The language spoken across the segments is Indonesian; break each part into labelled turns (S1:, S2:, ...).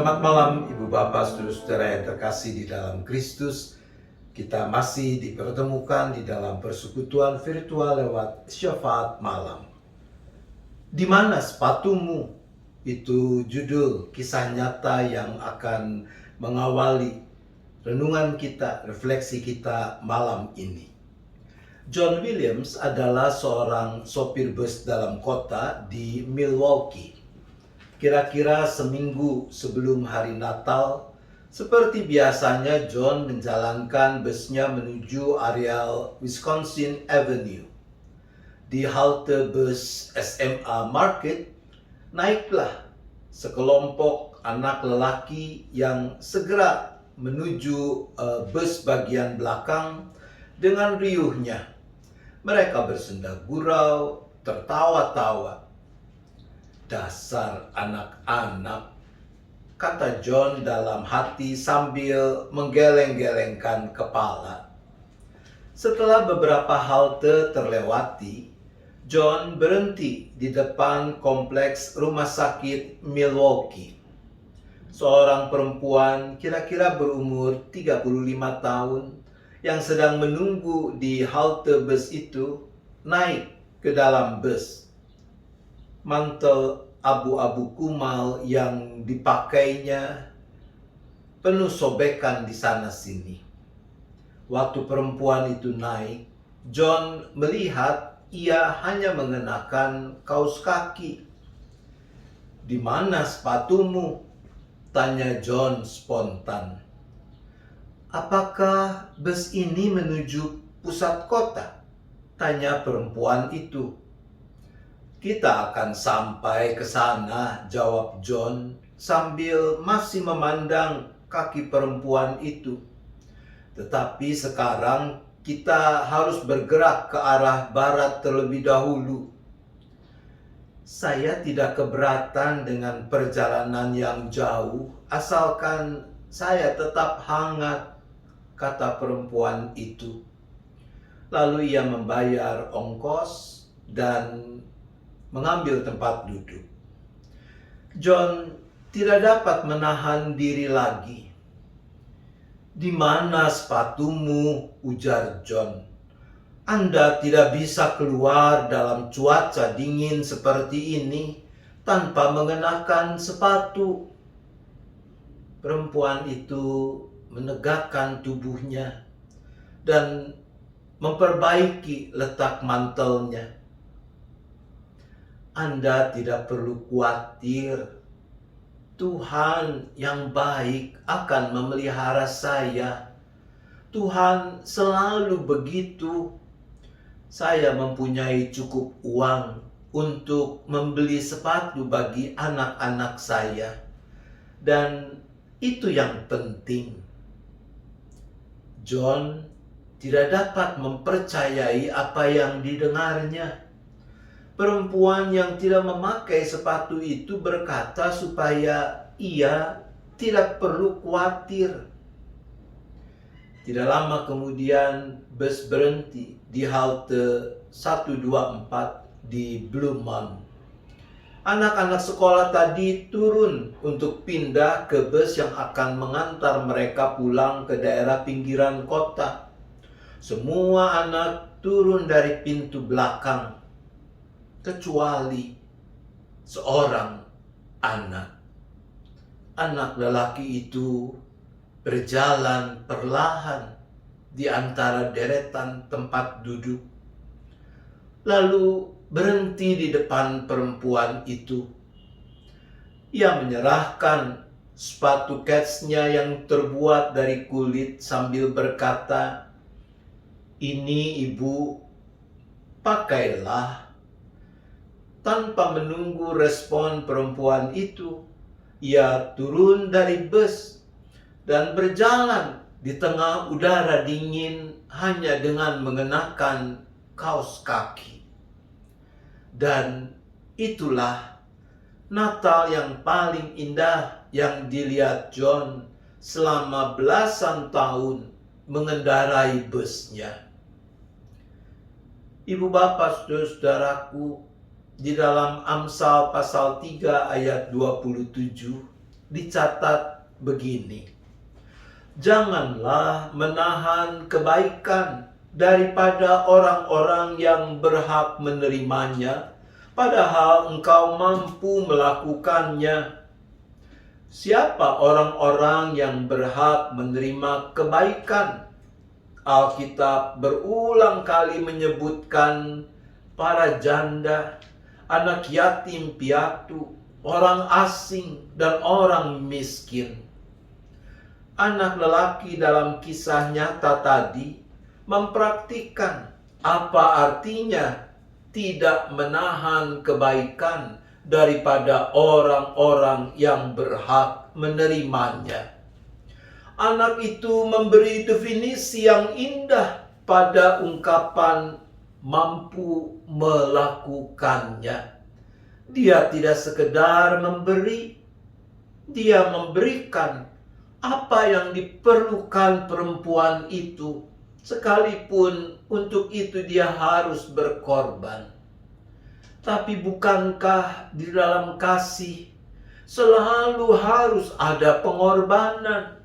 S1: Selamat malam Ibu Bapak, Saudara-saudara yang terkasih di dalam Kristus. Kita masih dipertemukan di dalam persekutuan virtual lewat syafaat malam. Di mana sepatumu? Itu judul kisah nyata yang akan mengawali renungan kita, refleksi kita malam ini. John Williams adalah seorang sopir bus dalam kota di Milwaukee. Kira-kira seminggu sebelum hari Natal, seperti biasanya John menjalankan busnya menuju areal Wisconsin Avenue. Di halte bus SMA Market, naiklah sekelompok anak lelaki yang segera menuju bus bagian belakang dengan riuhnya. Mereka bersenda gurau, tertawa-tawa. "Dasar anak-anak," kata John dalam hati sambil menggeleng-gelengkan kepala. Setelah beberapa halte terlewati, John berhenti di depan kompleks rumah sakit Milwaukee. Seorang perempuan kira-kira berumur 35 tahun yang sedang menunggu di halte bus itu naik ke dalam bus. Mantel abu-abu kumal yang dipakainya penuh sobekan di sana-sini. Waktu perempuan itu naik, John melihat ia hanya mengenakan kaus kaki. "Di mana sepatumu?" tanya John spontan. "Apakah bus ini menuju pusat kota?" tanya perempuan itu. "Kita akan sampai ke sana," jawab John sambil masih memandang kaki perempuan itu. "Tetapi sekarang kita harus bergerak ke arah barat terlebih dahulu." "Saya tidak keberatan dengan perjalanan yang jauh, asalkan saya tetap hangat," kata perempuan itu. Lalu ia membayar ongkos dan mengambil tempat duduk. John tidak dapat menahan diri lagi. "Di mana sepatumu?" ujar John. "Anda tidak bisa keluar dalam cuaca dingin seperti ini tanpa mengenakan sepatu." Perempuan itu menegakkan tubuhnya dan memperbaiki letak mantelnya. "Anda tidak perlu khawatir. Tuhan yang baik akan memelihara saya. Tuhan selalu begitu. Saya mempunyai cukup uang untuk membeli sepatu bagi anak-anak saya. Dan itu yang penting." John tidak dapat mempercayai apa yang didengarnya. Perempuan yang tidak memakai sepatu itu berkata supaya ia tidak perlu khawatir. Tidak lama kemudian bus berhenti di halte 124 di Blue Mound. Anak-anak sekolah tadi turun untuk pindah ke bus yang akan mengantar mereka pulang ke daerah pinggiran kota. Semua anak turun dari pintu belakang, kecuali seorang anak. Anak lelaki itu berjalan perlahan di antara deretan tempat duduk, lalu berhenti di depan perempuan itu. Ia menyerahkan sepatu ketsnya yang terbuat dari kulit sambil berkata, "Ini ibu, pakailah." Tanpa menunggu respon perempuan itu, ia turun dari bus dan berjalan di tengah udara dingin hanya dengan mengenakan kaos kaki. Dan itulah Natal yang paling indah yang dilihat John selama belasan tahun mengendarai busnya. Ibu bapak, saudara-saudaraku, di dalam Amsal pasal 3 ayat 27, dicatat begini: janganlah menahan kebaikan daripada orang-orang yang berhak menerimanya, padahal engkau mampu melakukannya. Siapa orang-orang yang berhak menerima kebaikan? Alkitab berulang kali menyebutkan para janda, anak yatim piatu, orang asing, dan orang miskin. Anak lelaki dalam kisah nyata tadi mempraktikkan apa artinya tidak menahan kebaikan daripada orang-orang yang berhak menerimanya. Anak itu memberi definisi yang indah pada ungkapan mampu melakukannya. Dia tidak sekedar memberi, dia memberikan apa yang diperlukan perempuan itu, sekalipun untuk itu dia harus berkorban. Tapi bukankah di dalam kasih selalu harus ada pengorbanan?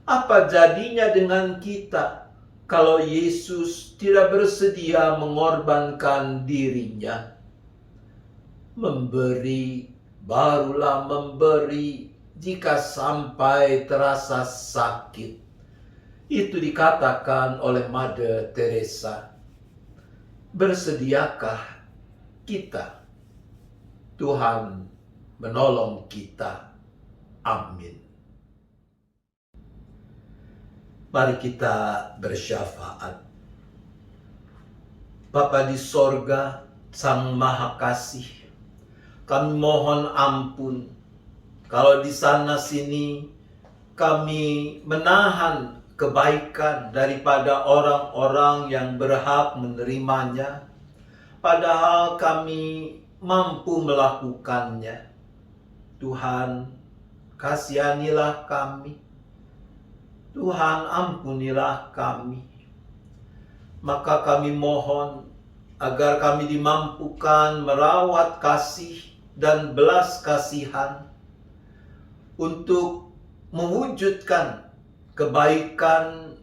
S1: Apa jadinya dengan kita kalau Yesus tidak bersedia mengorbankan dirinya? Memberi, barulah memberi jika sampai terasa sakit. Itu dikatakan oleh Mother Teresa. Bersediakah kita? Tuhan menolong kita. Amin. Mari kita bersyafaat. Bapa di sorga, Sang Maha Kasih, kami mohon ampun kalau di sana sini kami menahan kebaikan daripada orang-orang yang berhak menerimanya, padahal kami mampu melakukannya. Tuhan, kasihanilah kami. Tuhan, ampunilah kami. Maka kami mohon agar kami dimampukan merawat kasih dan belas kasihan untuk mewujudkan kebaikan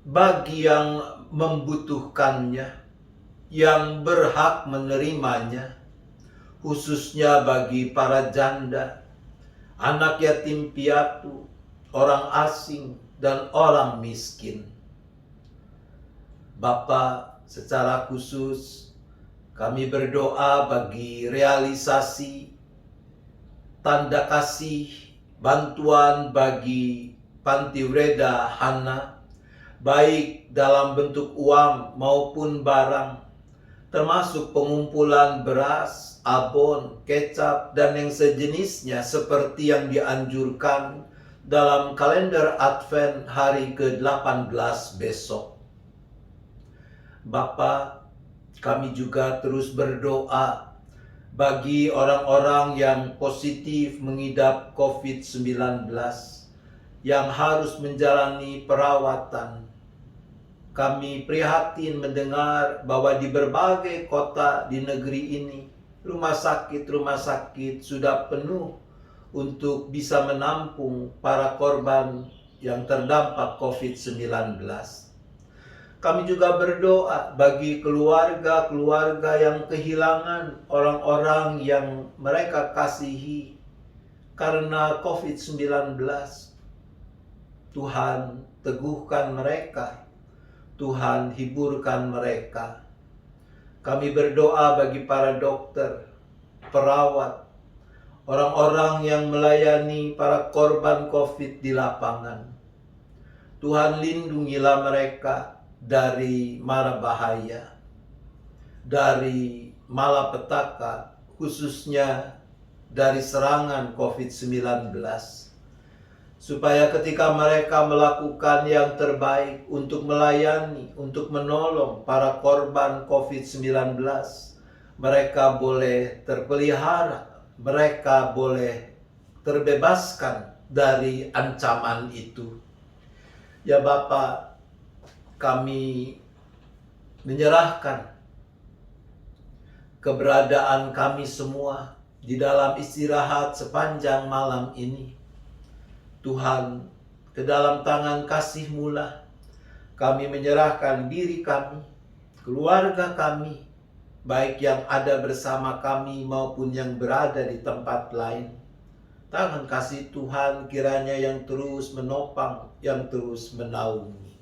S1: bagi yang membutuhkannya, yang berhak menerimanya, khususnya bagi para janda, anak yatim piatu, orang asing, dan orang miskin. Bapa, secara khusus kami berdoa bagi realisasi tanda kasih bantuan bagi Panti Wreda Hana, baik dalam bentuk uang maupun barang, termasuk pengumpulan beras, abon, kecap, dan yang sejenisnya seperti yang dianjurkan dalam kalender Advent hari ke-18 besok. Bapa, kami juga terus berdoa bagi orang-orang yang positif mengidap COVID-19 yang harus menjalani perawatan. Kami prihatin mendengar bahwa di berbagai kota di negeri ini, rumah sakit sudah penuh untuk bisa menampung para korban yang terdampak COVID-19. Kami juga berdoa bagi keluarga-keluarga yang kehilangan orang-orang yang mereka kasihi karena COVID-19. Tuhan, teguhkan mereka. Tuhan, hiburkan mereka. Kami berdoa bagi para dokter, perawat, orang-orang yang melayani para korban COVID di lapangan. Tuhan, lindungilah mereka dari mara bahaya, dari malapetaka, khususnya dari serangan COVID-19. Supaya ketika mereka melakukan yang terbaik untuk melayani, untuk menolong para korban COVID-19, mereka boleh terpelihara, mereka boleh terbebaskan dari ancaman itu. Ya Bapa, kami menyerahkan keberadaan kami semua di dalam istirahat sepanjang malam ini. Tuhan, ke dalam tangan kasih-Mu lah kami menyerahkan diri kami, keluarga kami, baik yang ada bersama kami maupun yang berada di tempat lain. Tangan kasih Tuhan kiranya yang terus menopang, yang terus menaungi.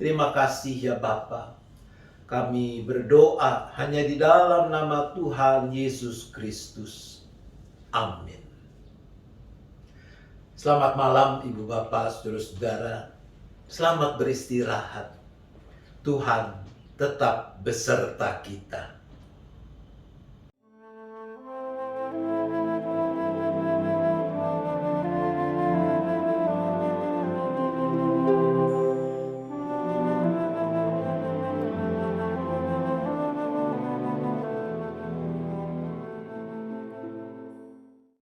S1: Terima kasih ya Bapa. Kami berdoa hanya di dalam nama Tuhan Yesus Kristus. Amin. Selamat malam Ibu Bapak, Saudara-saudara. Selamat beristirahat. Tuhan tetap beserta kita.